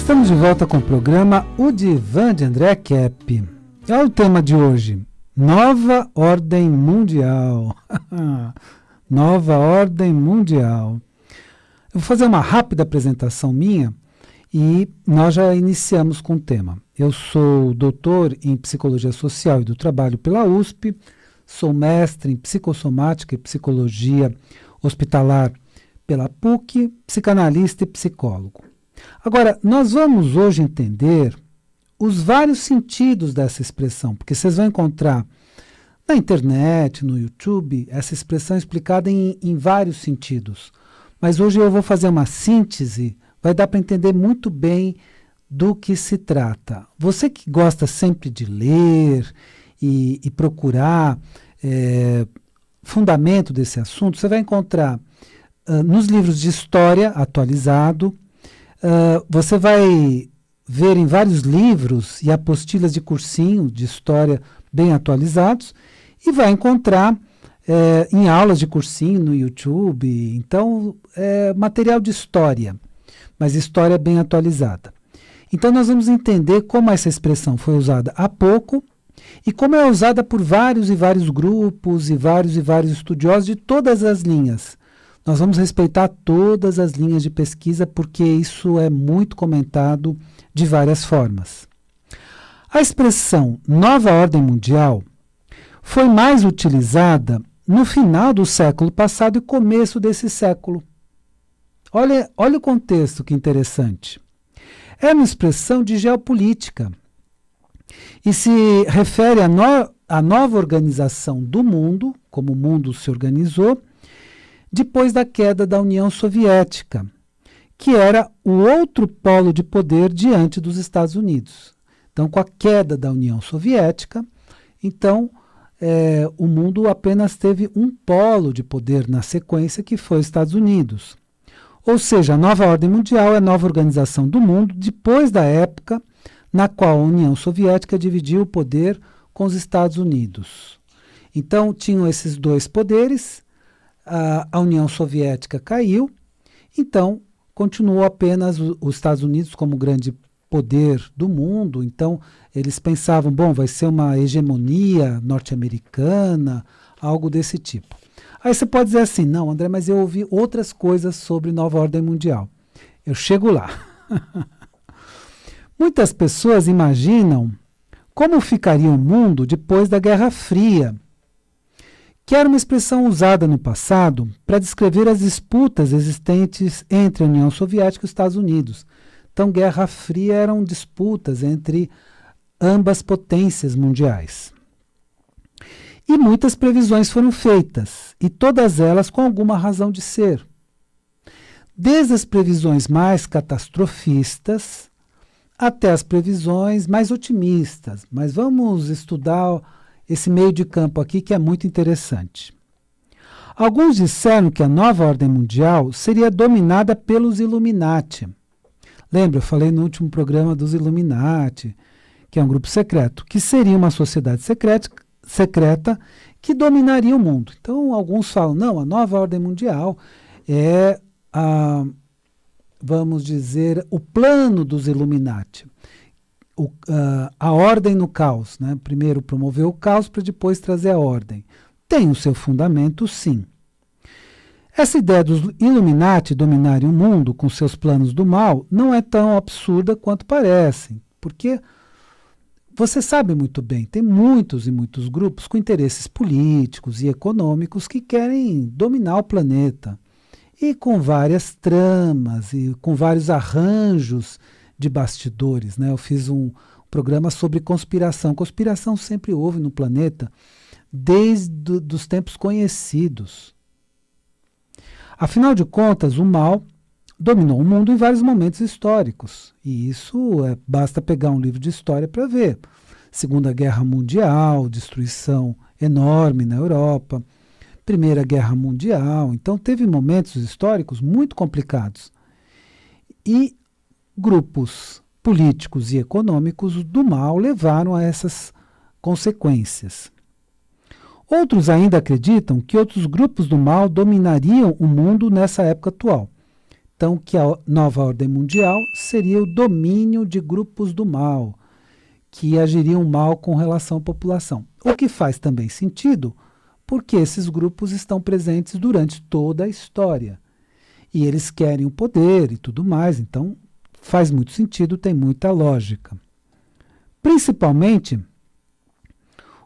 Estamos de volta com o programa O Divã de André Kepp. É o tema de hoje, Nova Ordem Mundial. Nova Ordem Mundial. Eu vou fazer uma rápida apresentação minha e nós já iniciamos com o tema. Eu sou doutor em Psicologia Social e do Trabalho pela USP, sou mestre em Psicossomática e Psicologia Hospitalar pela PUC, psicanalista e psicólogo. Agora, nós vamos hoje entender os vários sentidos dessa expressão, porque vocês vão encontrar na internet, no YouTube, essa expressão explicada em vários sentidos. Mas hoje eu vou fazer uma síntese, vai dar para entender muito bem do que se trata. Você que gosta sempre de ler e procurar fundamento desse assunto, você vai encontrar nos livros de história atualizado, você vai ver em vários livros e apostilas de cursinho de história bem atualizados e vai encontrar em aulas de cursinho no YouTube. Então, material de história, mas história bem atualizada. Então, nós vamos entender como essa expressão foi usada há pouco e como é usada por vários e vários grupos e vários estudiosos de todas as linhas. Nós vamos respeitar todas as linhas de pesquisa porque isso é muito comentado de várias formas. A expressão Nova Ordem Mundial foi mais utilizada no final do século passado e começo desse século. Olha o contexto, que interessante. É uma expressão de geopolítica e se refere à nova organização do mundo, como o mundo se organizou, depois da queda da União Soviética, que era o outro polo de poder diante dos Estados Unidos. Então, com a queda da União Soviética, então, o mundo apenas teve um polo de poder na sequência, que foi os Estados Unidos. Ou seja, a nova ordem mundial é a nova organização do mundo depois da época na qual a União Soviética dividiu o poder com os Estados Unidos. Então, tinham esses dois poderes. A União Soviética caiu, então continuou apenas os Estados Unidos como grande poder do mundo. Então eles pensavam, bom, vai ser uma hegemonia norte-americana, algo desse tipo. Aí você pode dizer assim, não, André, mas eu ouvi outras coisas sobre nova ordem mundial. Eu chego lá. Muitas pessoas imaginam como ficaria o mundo depois da Guerra Fria, que era uma expressão usada no passado para descrever as disputas existentes entre a União Soviética e os Estados Unidos. Então, Guerra Fria eram disputas entre ambas potências mundiais. E muitas previsões foram feitas, e todas elas com alguma razão de ser. Desde as previsões mais catastrofistas até as previsões mais otimistas. Mas vamos estudar esse meio de campo aqui, que é muito interessante. Alguns disseram que a nova ordem mundial seria dominada pelos Illuminati. Lembra, eu falei no último programa dos Illuminati, que é um grupo secreto, que seria uma sociedade secreta que dominaria o mundo. Então, alguns falam, não, a nova ordem mundial é, vamos dizer, o plano dos Illuminati. A ordem no caos, né? Primeiro promover o caos para depois trazer a ordem. Tem o seu fundamento, sim. Essa ideia dos Illuminati dominarem o mundo com seus planos do mal não é tão absurda quanto parece, porque você sabe muito bem, tem muitos e muitos grupos com interesses políticos e econômicos que querem dominar o planeta e com várias tramas e com vários arranjos de bastidores, né? Eu fiz um programa sobre conspiração. Conspiração sempre houve no planeta, desde os tempos conhecidos. Afinal de contas, o mal dominou o mundo em vários momentos históricos. E isso basta pegar um livro de história para ver. Segunda Guerra Mundial, destruição enorme na Europa. Primeira Guerra Mundial. Então, teve momentos históricos muito complicados. E grupos políticos e econômicos do mal levaram a essas consequências. Outros ainda acreditam que outros grupos do mal dominariam o mundo nessa época atual. então que a nova ordem mundial seria o domínio de grupos do mal, que agiriam mal com relação à população. O que faz também sentido, porque esses grupos estão presentes durante toda a história. E eles querem o poder e tudo mais, então faz muito sentido, tem muita lógica. Principalmente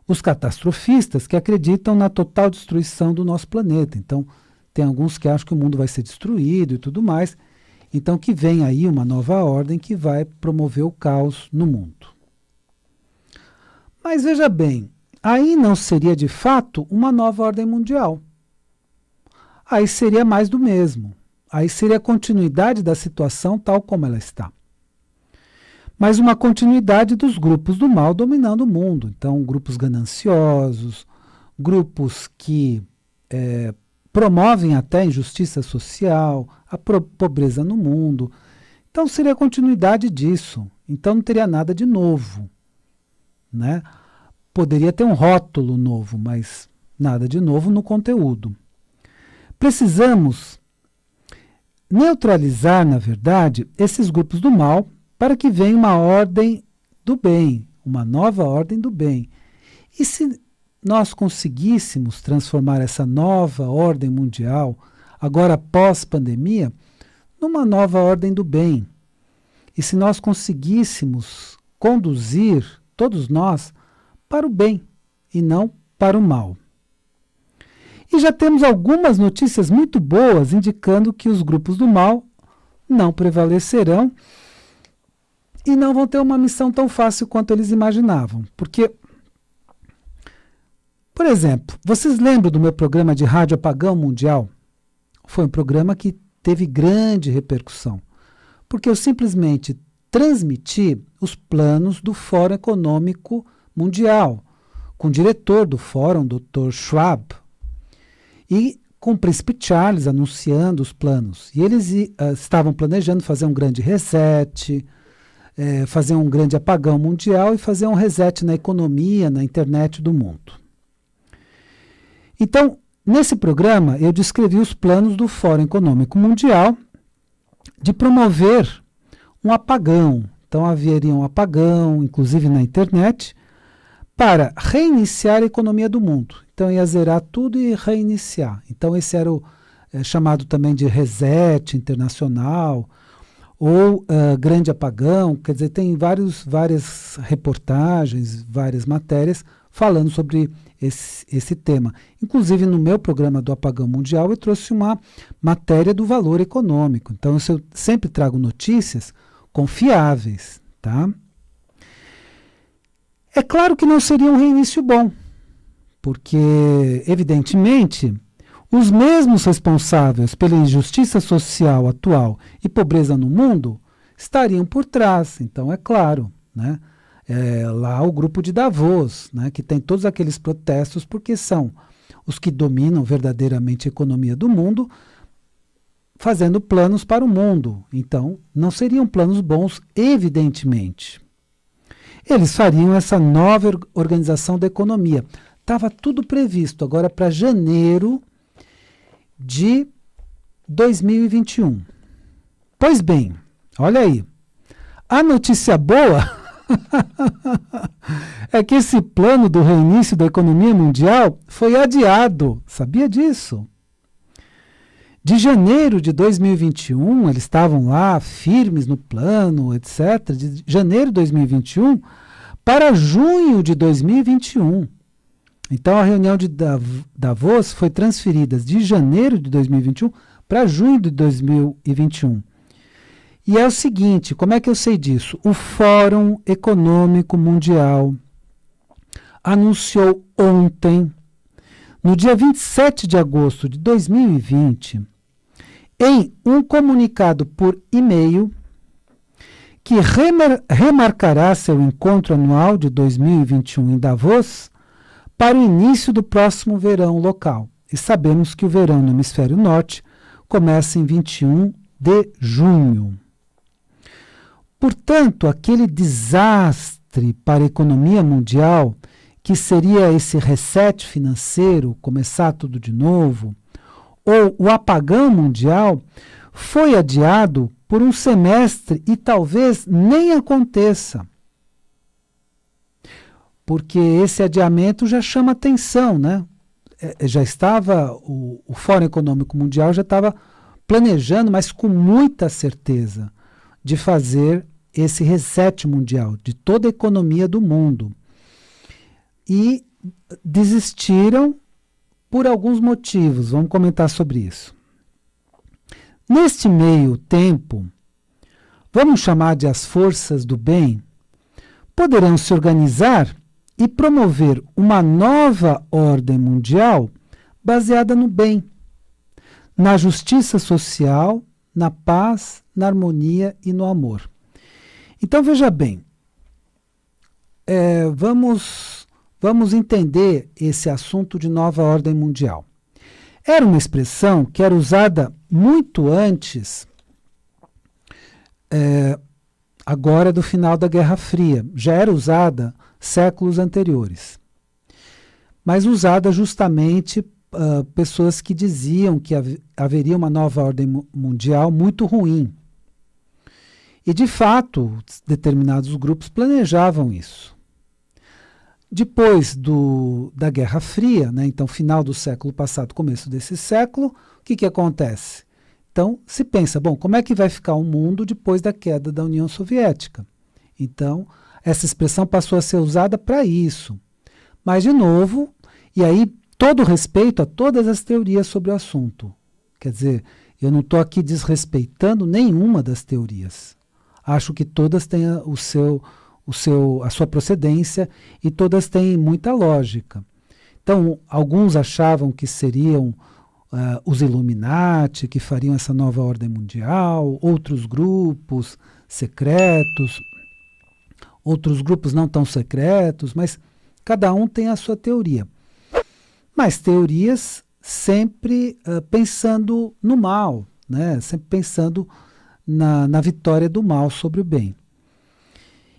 os catastrofistas que acreditam na total destruição do nosso planeta. Então, tem alguns que acham que o mundo vai ser destruído e tudo mais. Então, que vem aí uma nova ordem que vai promover o caos no mundo. Mas veja bem, aí não seria de fato uma nova ordem mundial. Aí seria mais do mesmo. Aí seria a continuidade da situação tal como ela está. Mas uma continuidade dos grupos do mal dominando o mundo. Então, grupos gananciosos, grupos que promovem até a injustiça social, a pobreza no mundo. Então, seria a continuidade disso. Então, não teria nada de novo, né? Poderia ter um rótulo novo, mas nada de novo no conteúdo. Precisamos neutralizar, na verdade, esses grupos do mal para que venha uma ordem do bem, uma nova ordem do bem. E se nós conseguíssemos transformar essa nova ordem mundial, agora pós-pandemia, numa nova ordem do bem, e se nós conseguíssemos conduzir, todos nós, para o bem e não para o mal. E já temos algumas notícias muito boas indicando que os grupos do mal não prevalecerão e não vão ter uma missão tão fácil quanto eles imaginavam. Porque, por exemplo, vocês lembram do meu programa de rádio Apagão Mundial? Foi um programa que teve grande repercussão, porque eu simplesmente transmiti os planos do Fórum Econômico Mundial, com o diretor do fórum, Dr. Schwab, e com o príncipe Charles anunciando os planos. E eles estavam planejando fazer um grande reset, fazer um grande apagão mundial e fazer um reset na economia, na internet do mundo. Então, nesse programa, eu descrevi os planos do Fórum Econômico Mundial de promover um apagão. Então, haveria um apagão, inclusive na internet, para reiniciar a economia do mundo. Então, ia zerar tudo e reiniciar. Então, esse era o chamado também de reset internacional, ou grande apagão. Quer dizer, tem várias reportagens, várias matérias falando sobre esse tema. Inclusive, no meu programa do Apagão Mundial, eu trouxe uma matéria do Valor Econômico. Então, eu sempre trago notícias confiáveis, tá? É claro que não seria um reinício bom, porque, evidentemente, os mesmos responsáveis pela injustiça social atual e pobreza no mundo estariam por trás. Então, é claro, né? Lá o grupo de Davos, né, que tem todos aqueles protestos, porque são os que dominam verdadeiramente a economia do mundo, fazendo planos para o mundo. Então, não seriam planos bons, evidentemente. Eles fariam essa nova organização da economia. Estava tudo previsto agora para janeiro de 2021. Pois bem, olha aí. A notícia boa é que esse plano do reinício da economia mundial foi adiado. Sabia disso? De janeiro de 2021, eles estavam lá firmes no plano, etc. De janeiro de 2021 para junho de 2021. Então, a reunião de Davos foi transferida de janeiro de 2021 para junho de 2021. E é o seguinte, como é que eu sei disso? O Fórum Econômico Mundial anunciou ontem, no dia 27 de agosto de 2020, em um comunicado por e-mail, que remarcará seu encontro anual de 2021 em Davos para o início do próximo verão local. E sabemos que o verão no hemisfério norte começa em 21 de junho. Portanto, aquele desastre para a economia mundial, que seria esse reset financeiro, começar tudo de novo, ou o apagão mundial, foi adiado por um semestre e talvez nem aconteça. Porque esse adiamento já chama atenção, né? Já estava, o Fórum Econômico Mundial já estava planejando, mas com muita certeza, de fazer esse reset mundial de toda a economia do mundo. E desistiram por alguns motivos. Vamos comentar sobre isso. Neste meio tempo, vamos chamar de as forças do bem, poderão se organizar e promover uma nova ordem mundial baseada no bem, na justiça social, na paz, na harmonia e no amor. Então, veja bem, vamos entender esse assunto de nova ordem mundial. Era uma expressão que era usada muito antes, agora do final da Guerra Fria. Já era usada séculos anteriores. Mas usada justamente pessoas que diziam que haveria uma nova ordem mundial muito ruim. E, de fato, determinados grupos planejavam isso. Depois da Guerra Fria, né, então final do século passado, começo desse século, o que acontece? Então se pensa, bom, como é que vai ficar o mundo depois da queda da União Soviética? Então essa expressão passou a ser usada para isso. Mas, de novo, e aí todo respeito a todas as teorias sobre o assunto. Quer dizer, eu não estou aqui desrespeitando nenhuma das teorias. Acho que todas têm a sua procedência e todas têm muita lógica. Então, alguns achavam que seriam os Illuminati, que fariam essa nova ordem mundial, outros grupos secretos, outros grupos não tão secretos, mas cada um tem a sua teoria. Mas teorias sempre pensando no mal, né? Sempre pensando na vitória do mal sobre o bem.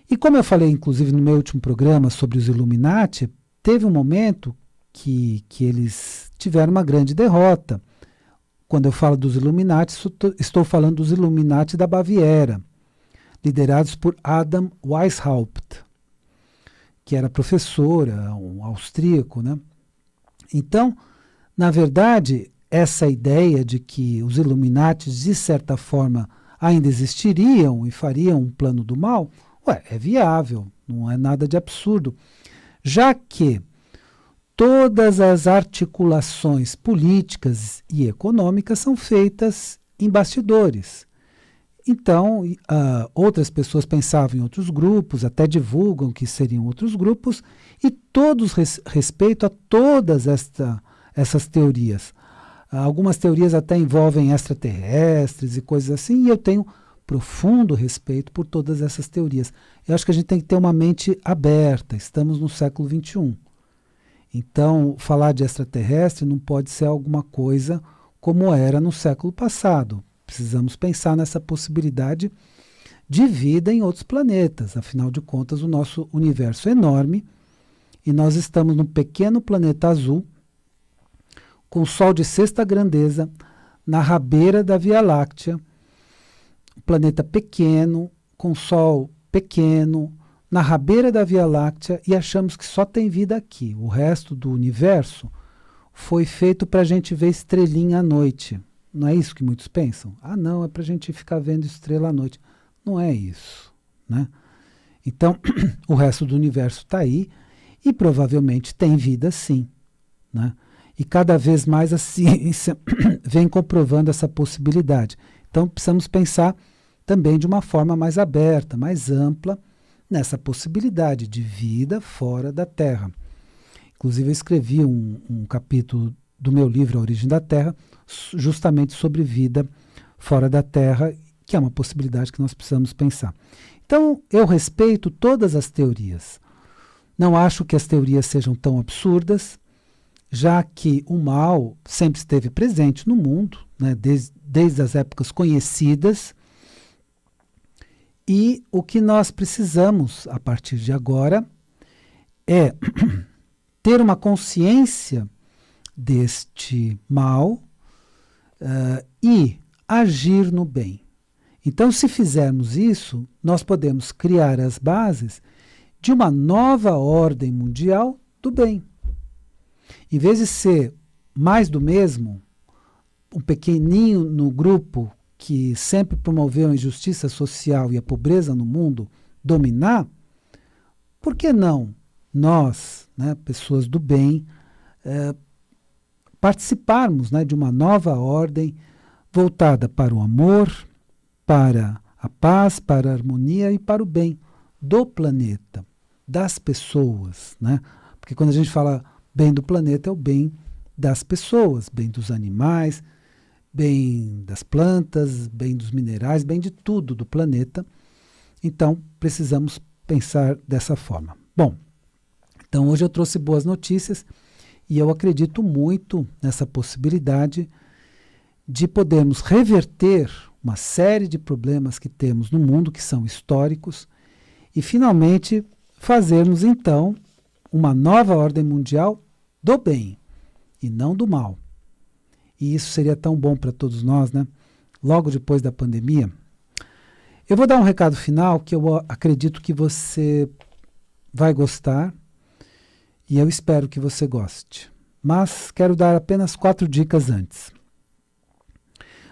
E como eu falei, inclusive, no meu último programa sobre os Illuminati, teve um momento que eles tiveram uma grande derrota. Quando eu falo dos Illuminati, estou falando dos Illuminati da Baviera, liderados por Adam Weishaupt, que era professor, um austríaco, né? Então, na verdade, essa ideia de que os Illuminati, de certa forma, ainda existiriam e fariam um plano do mal, é viável, não é nada de absurdo, já que todas as articulações políticas e econômicas são feitas em bastidores. Então, outras pessoas pensavam em outros grupos, até divulgam que seriam outros grupos, e todos respeitam a todas essas teorias. Algumas teorias até envolvem extraterrestres e coisas assim, e eu tenho profundo respeito por todas essas teorias. Eu acho que a gente tem que ter uma mente aberta, estamos no século XXI. Então, falar de extraterrestre não pode ser alguma coisa como era no século passado. Precisamos pensar nessa possibilidade de vida em outros planetas. Afinal de contas, o nosso universo é enorme e nós estamos num pequeno planeta azul com o Sol de sexta grandeza na rabeira da Via Láctea, um planeta pequeno, com Sol pequeno, na rabeira da Via Láctea, e achamos que só tem vida aqui. O resto do universo foi feito para a gente ver estrelinha à noite. Não é isso que muitos pensam? Ah, não, é para a gente ficar vendo estrela à noite. Não é isso, né? Então, o resto do universo está aí e provavelmente tem vida sim, né? E cada vez mais a ciência vem comprovando essa possibilidade. Então, precisamos pensar também de uma forma mais aberta, mais ampla, nessa possibilidade de vida fora da Terra. Inclusive, eu escrevi um capítulo do meu livro A Origem da Terra, justamente sobre vida fora da Terra, que é uma possibilidade que nós precisamos pensar. Então, eu respeito todas as teorias. Não acho que as teorias sejam tão absurdas, já que o mal sempre esteve presente no mundo, né, desde as épocas conhecidas, e o que nós precisamos, a partir de agora, é ter uma consciência deste mal e agir no bem. Então, se fizermos isso, nós podemos criar as bases de uma nova ordem mundial do bem. Em vez de ser mais do mesmo, um pequenininho no grupo que sempre promoveu a injustiça social e a pobreza no mundo dominar, por que não nós, né, pessoas do bem, participarmos, né, de uma nova ordem voltada para o amor, para a paz, para a harmonia e para o bem do planeta, das pessoas, né? Porque quando a gente fala bem do planeta, é o bem das pessoas, bem dos animais, bem das plantas, bem dos minerais, bem de tudo do planeta. Então, precisamos pensar dessa forma. Bom, então hoje eu trouxe boas notícias e eu acredito muito nessa possibilidade de podermos reverter uma série de problemas que temos no mundo, que são históricos, e finalmente fazermos então uma nova ordem mundial do bem e não do mal. E isso seria tão bom para todos nós, né? Logo depois da pandemia. Eu vou dar um recado final que eu acredito que você vai gostar e eu espero que você goste. Mas quero dar apenas 4 dicas antes.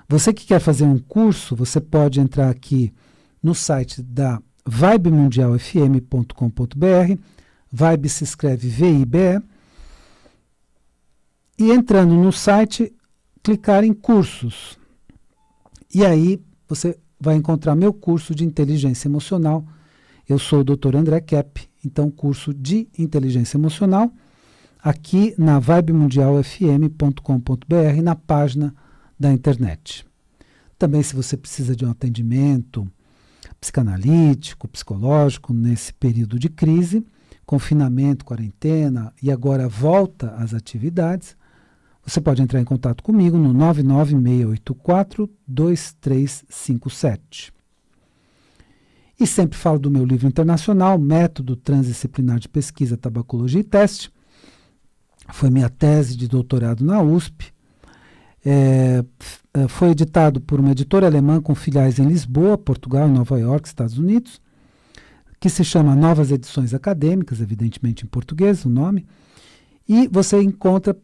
Você que quer fazer um curso, você pode entrar aqui no site da vibemundialfm.com.br. Vibe se escreve V-I-B-E. E entrando no site, clicar em cursos. E aí você vai encontrar meu curso de inteligência emocional. Eu sou o Dr. André Kepp, então curso de inteligência emocional, aqui na vibemundialfm.com.br, na página da internet. Também, se você precisa de um atendimento psicanalítico, psicológico, nesse período de crise, confinamento, quarentena e agora volta às atividades, você pode entrar em contato comigo no 99684-2357. E sempre falo do meu livro internacional, Método Transdisciplinar de Pesquisa, Tabacologia e Teste. Foi minha tese de doutorado na USP. Foi editado por uma editora alemã com filiais em Lisboa, Portugal e Nova York, Estados Unidos, que se chama Novas Edições Acadêmicas, evidentemente em português o nome. E você encontra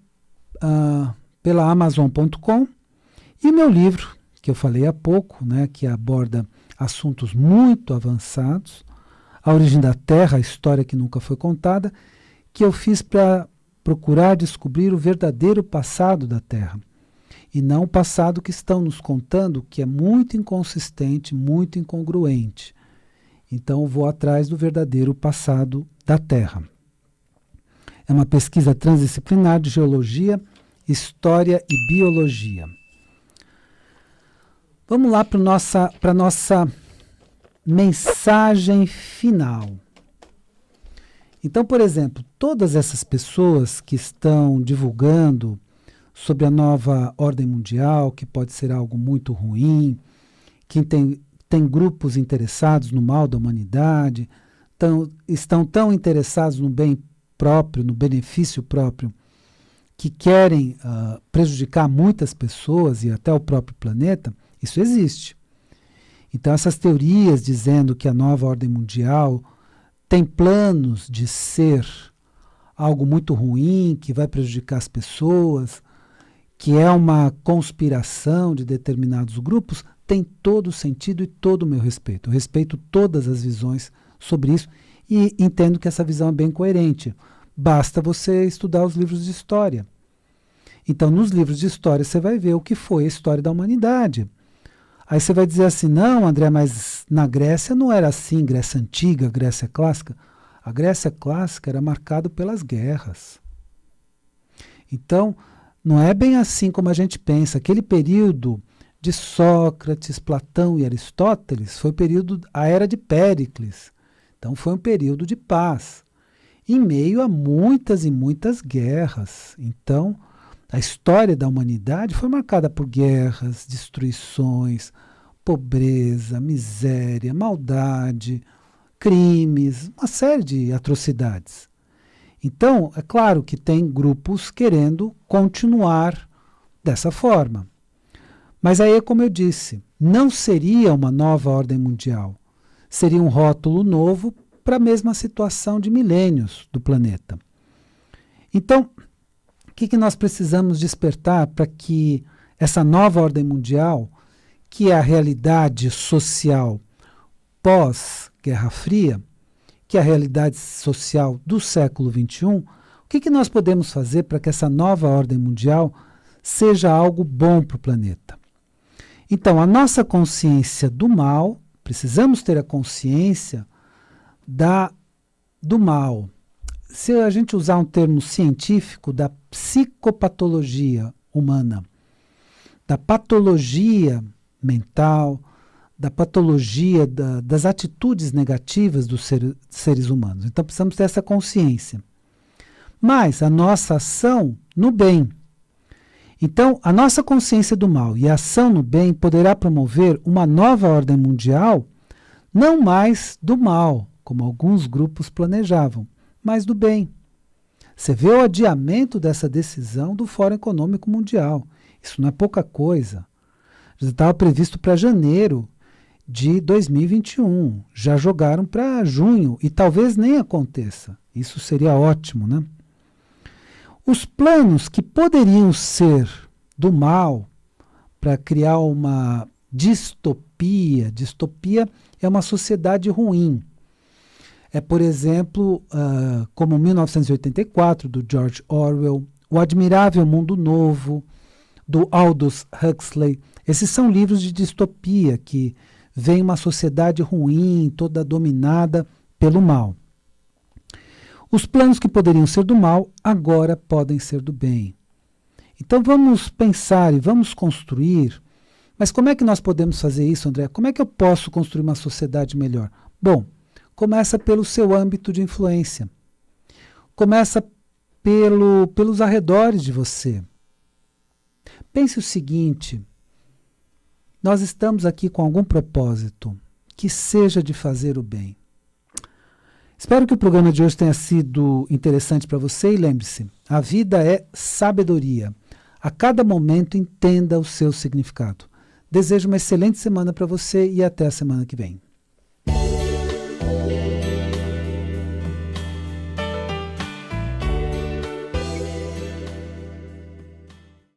pela Amazon.com, e meu livro, que eu falei há pouco, né, que aborda assuntos muito avançados, A Origem da Terra, a História que Nunca Foi Contada, que eu fiz para procurar descobrir o verdadeiro passado da Terra, e não o passado que estão nos contando, que é muito inconsistente, muito incongruente. Então eu vou atrás do verdadeiro passado da Terra. É uma pesquisa transdisciplinar de geologia, história e biologia. Vamos lá para a nossa mensagem final. Então, por exemplo, todas essas pessoas que estão divulgando sobre a nova ordem mundial, que pode ser algo muito ruim, que tem grupos interessados no mal da humanidade, estão tão interessados no bem próprio, no benefício próprio, que querem prejudicar muitas pessoas e até o próprio planeta, isso existe. Então essas teorias dizendo que a nova ordem mundial tem planos de ser algo muito ruim, que vai prejudicar as pessoas, que é uma conspiração de determinados grupos, tem todo o sentido e todo o meu respeito. Eu respeito todas as visões sobre isso e entendo que essa visão é bem coerente. Basta você estudar os livros de história. Então, nos livros de história, você vai ver o que foi a história da humanidade. Aí você vai dizer assim, não, André, mas na Grécia não era assim, Grécia Antiga, Grécia Clássica. A Grécia Clássica era marcada pelas guerras. Então, não é bem assim como a gente pensa. Aquele período de Sócrates, Platão e Aristóteles foi a era de Péricles. Então, foi um período de paz, em meio a muitas e muitas guerras. Então, a história da humanidade foi marcada por guerras, destruições, pobreza, miséria, maldade, crimes, uma série de atrocidades. Então, é claro que tem grupos querendo continuar dessa forma. Mas aí, como eu disse, não seria uma nova ordem mundial. Seria um rótulo novo para a mesma situação de milênios do planeta. Então, o que nós precisamos despertar para que essa nova ordem mundial, que é a realidade social pós-Guerra Fria, que é a realidade social do século XXI, o que nós podemos fazer para que essa nova ordem mundial seja algo bom para o planeta? Então, a nossa consciência do mal, precisamos ter a consciência do mal. Se a gente usar um termo científico, da psicopatologia humana, da patologia mental, da patologia das atitudes negativas dos seres humanos. Então precisamos ter essa consciência. Mas a nossa ação no bem. Então, a nossa consciência do mal e a ação no bem poderá promover uma nova ordem mundial, não mais do mal, como alguns grupos planejavam, mas do bem. Você vê o adiamento dessa decisão do Fórum Econômico Mundial. Isso não é pouca coisa. Já estava previsto para janeiro de 2021. Já jogaram para junho e talvez nem aconteça. Isso seria ótimo, né? Os planos que poderiam ser do mal para criar uma distopia. Distopia é uma sociedade ruim. É, por exemplo, como 1984, do George Orwell, O Admirável Mundo Novo, do Aldous Huxley. Esses são livros de distopia que veem uma sociedade ruim, toda dominada pelo mal. Os planos que poderiam ser do mal, agora podem ser do bem. Então vamos pensar e vamos construir. Mas como é que nós podemos fazer isso, André? Como é que eu posso construir uma sociedade melhor? Bom, começa pelo seu âmbito de influência. Começa pelos arredores de você. Pense o seguinte, nós estamos aqui com algum propósito, que seja de fazer o bem. Espero que o programa de hoje tenha sido interessante para você e lembre-se, a vida é sabedoria. A cada momento entenda o seu significado. Desejo uma excelente semana para você e até a semana que vem.